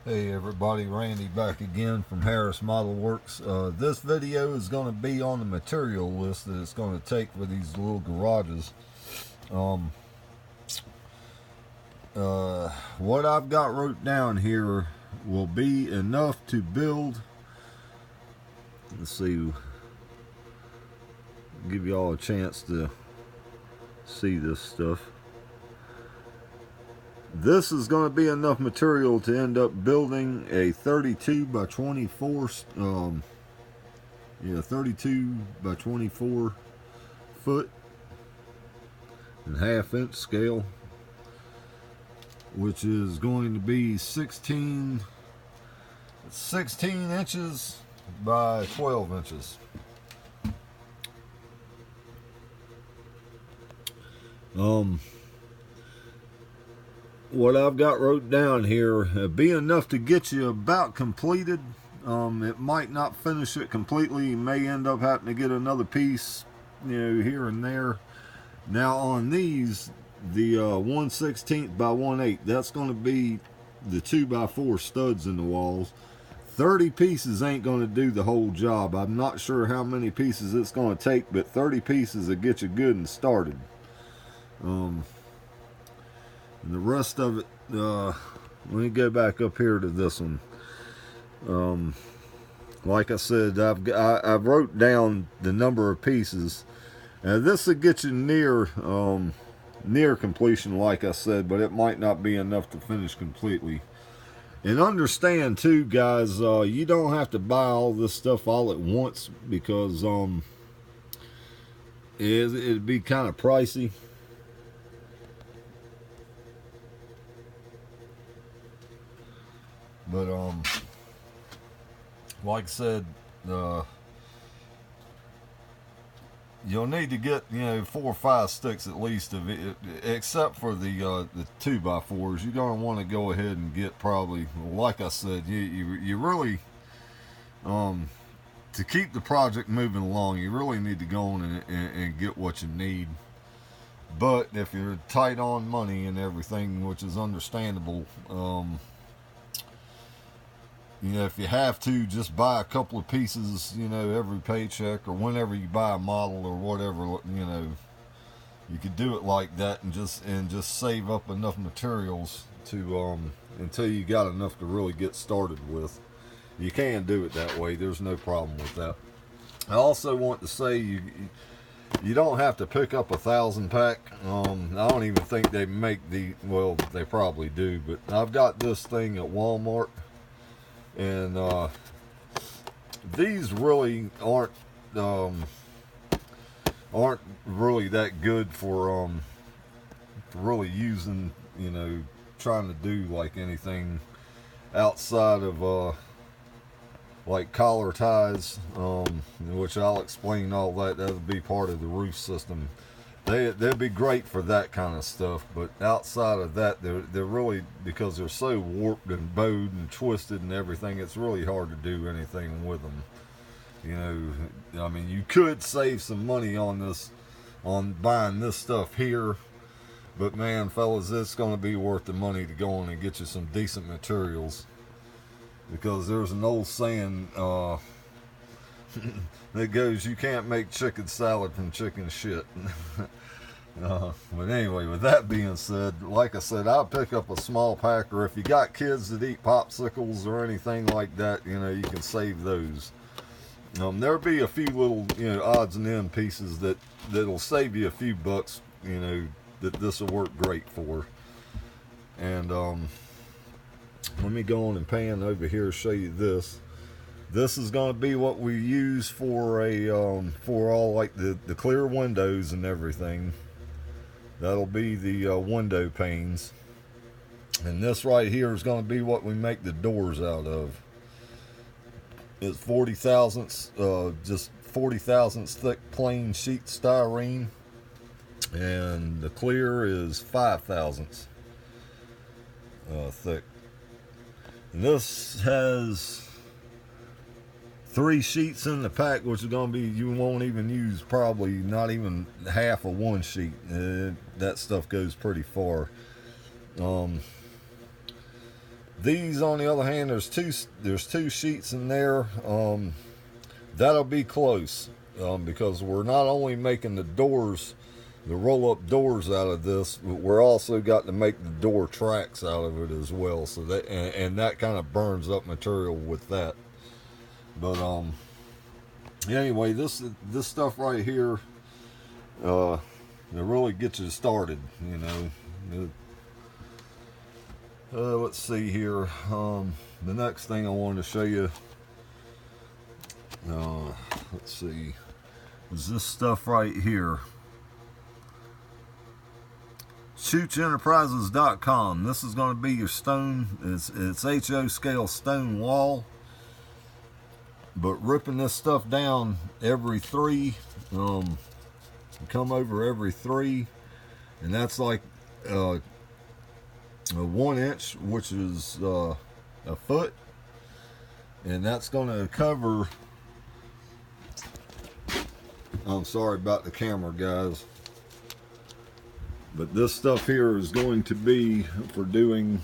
Hey everybody, Randy back again from Harris Model Works. This video is going to be on the material list that it's going to take for these little garages. Um, what I've got wrote down here will be enough to build. Let's see, give you all a chance to see this stuff. This is going to be enough material to end up building a 32 by 24 32 by 24 foot and half-inch scale, which is going to be 16 inches by 12 inches. What I've got wrote down here be enough to get you about completed. It might not finish it completely. You may end up having to get another piece, here and there. Now on these, the 1/16 by 1/8, that's going to be the 2x4 studs in the walls. 30 pieces ain't going to do the whole job. I'm not sure how many pieces it's going to take, but 30 pieces will get you good and started. And the rest of it, let me go back up here to this one. Like I said, I've wrote down the number of pieces. This will get you near completion, like I said, but it might not be enough to finish completely. And understand too, guys, you don't have to buy all this stuff all at once, because it'd be kind of pricey. But like I said, you'll need to get 4 or 5 sticks at least of it, except for the 2x4s. You're gonna want to go ahead and get probably, like I said, you really to keep the project moving along, you really need to go on and get what you need. But if you're tight on money and everything, which is understandable, if you have to, just buy a couple of pieces, every paycheck, or whenever you buy a model or whatever, you could do it like that and just save up enough materials to until you got enough to really get started with. You can do it that way. There's no problem with that. I also want to say you don't have to pick up 1,000 pack. I don't even think they make well, they probably do, but I've got this thing at Walmart. And these really aren't really that good for really using, trying to do like anything outside of like collar ties, which I'll explain all that. That'll be part of the roof system. They'd be great for that kind of stuff, but outside of that, they're really, because they're so warped and bowed and twisted and everything, it's really hard to do anything with them. I mean, you could save some money on this, on buying this stuff here, but man, fellas, it's going to be worth the money to go on and get you some decent materials, because there's an old saying that goes, you can't make chicken salad from chicken shit. But anyway, with that being said, like I said, I'll pick up a small pack, or if you got kids that eat popsicles or anything like that, you can save those. There'll be a few little, odds and end pieces that'll save you a few bucks, that this will work great for. And let me go on and pan over here and show you this. This is going to be what we use for for all like the clear windows and everything. That'll be the window panes. And this right here is going to be what we make the doors out of. It's 40 thousandths, just 40 thousandths thick plain sheet styrene. And the clear is 5 thousandths thick. And this has 3 sheets in the pack, which is going to be, you won't even use probably not even half of one sheet. That stuff goes pretty far. These, on the other hand, there's two sheets in there. That'll be close, because we're not only making the doors, the roll-up doors out of this, but we're also got to make the door tracks out of it as well. So that and that kind of burns up material with that. But anyway, this stuff right here, it really gets you started, you know. Let's see here. The next thing I wanted to show you, let's see, is this stuff right here. SchutZenterprises.com. This is going to be your stone. It's HO scale stone wall. But ripping this stuff down every 3, come over every 3, and that's like a 1 inch, which is a foot, and that's going to cover. I'm sorry about the camera, guys, but this stuff here is going to be for doing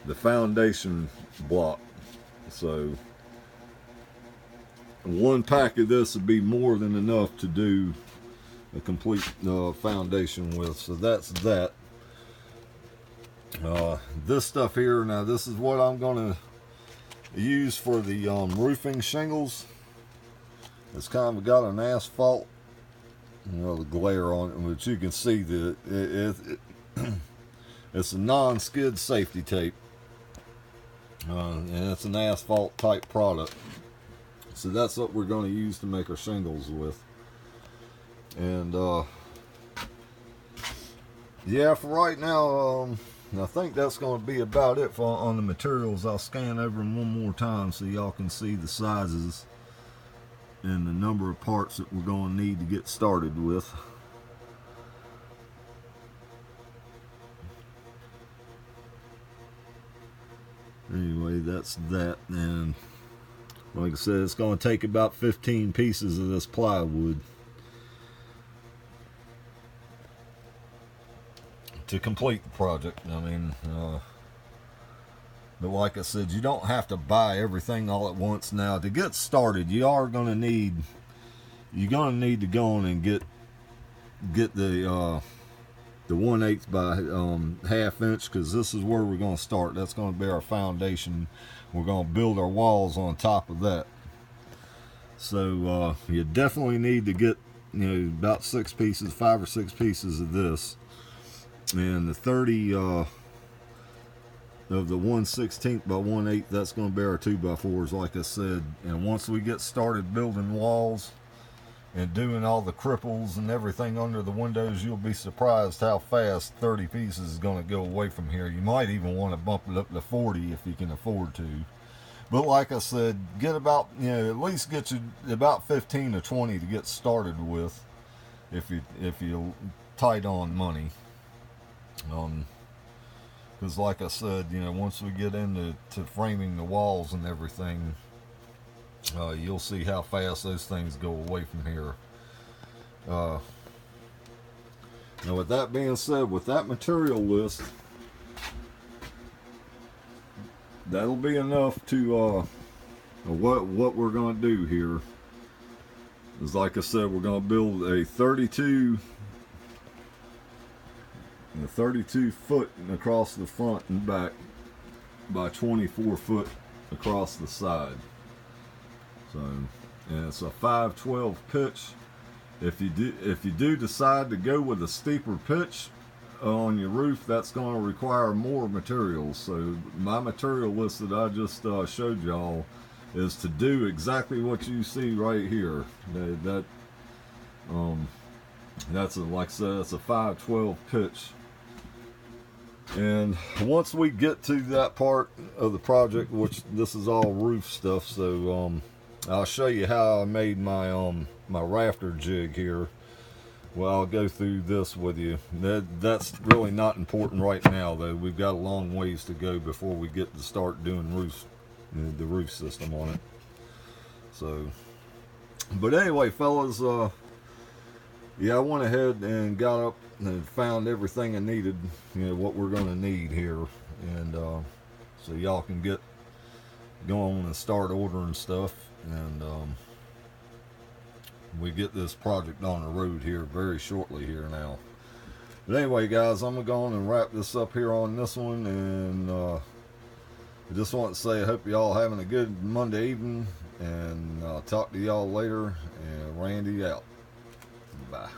the foundation block. So 1 pack of this would be more than enough to do a complete foundation with. So that's that. This stuff here, now this is what I'm going to use for the roofing shingles. It's kind of got an asphalt, you know, the glare on it, but you can see that it's a non-skid safety tape, and it's an asphalt type product. So that's what we're going to use to make our shingles with. And yeah, for right now, I think that's going to be about it on the materials. I'll scan over them one more time so y'all can see the sizes and the number of parts that we're going to need to get started with. Anyway, that's that. And like I said, it's going to take about 15 pieces of this plywood to complete the project. I mean, but like I said, you don't have to buy everything all at once. Now, to get started, you're going to need to go on and get the 1/8 by 1/2 inch, because this is where we're going to start. That's going to be our foundation. We're going to build our walls on top of that. So you definitely need to get, you know, about 5 or 6 pieces of this, and the 30 of the 1/16 by 1/8, that's going to be our 2x4s, like I said. And once we get started building walls and doing all the cripples and everything under the windows, you'll be surprised how fast 30 pieces is going to go away from here. You might even want to bump it up to 40 if you can afford to. But like I said, get about, you know, at least get you about 15 to 20 to get started with, if you're tight on money. Because like I said, you know, once we get into framing the walls and everything, you'll see how fast those things go away from here. Now, with that being said, with that material list, that'll be enough to what we're going to do here is, like I said, we're going to build a 32 foot across the front and back by 24 foot across the side. So, and it's a 5/12 pitch. If you do decide to go with a steeper pitch on your roof, that's going to require more materials. So my material list that I just showed y'all is to do exactly what you see right here. That's like I said, it's a 5/12 pitch. And once we get to that part of the project, which this is all roof stuff, so I'll show you how I made my my rafter jig here. Well, I'll go through this with you. That's really not important right now, though. We've got a long ways to go before we get to start doing the roof system on it. So, but anyway, fellas, yeah, I went ahead and got up and found everything I needed, you know, what we're going to need here. And so y'all can get going and start ordering stuff, and we get this project on the road here very shortly here now. But anyway, guys, I'm gonna go on and wrap this up here on this one, and I just want to say I hope y'all having a good Monday evening, and I'll talk to y'all later. And Randy out. Bye.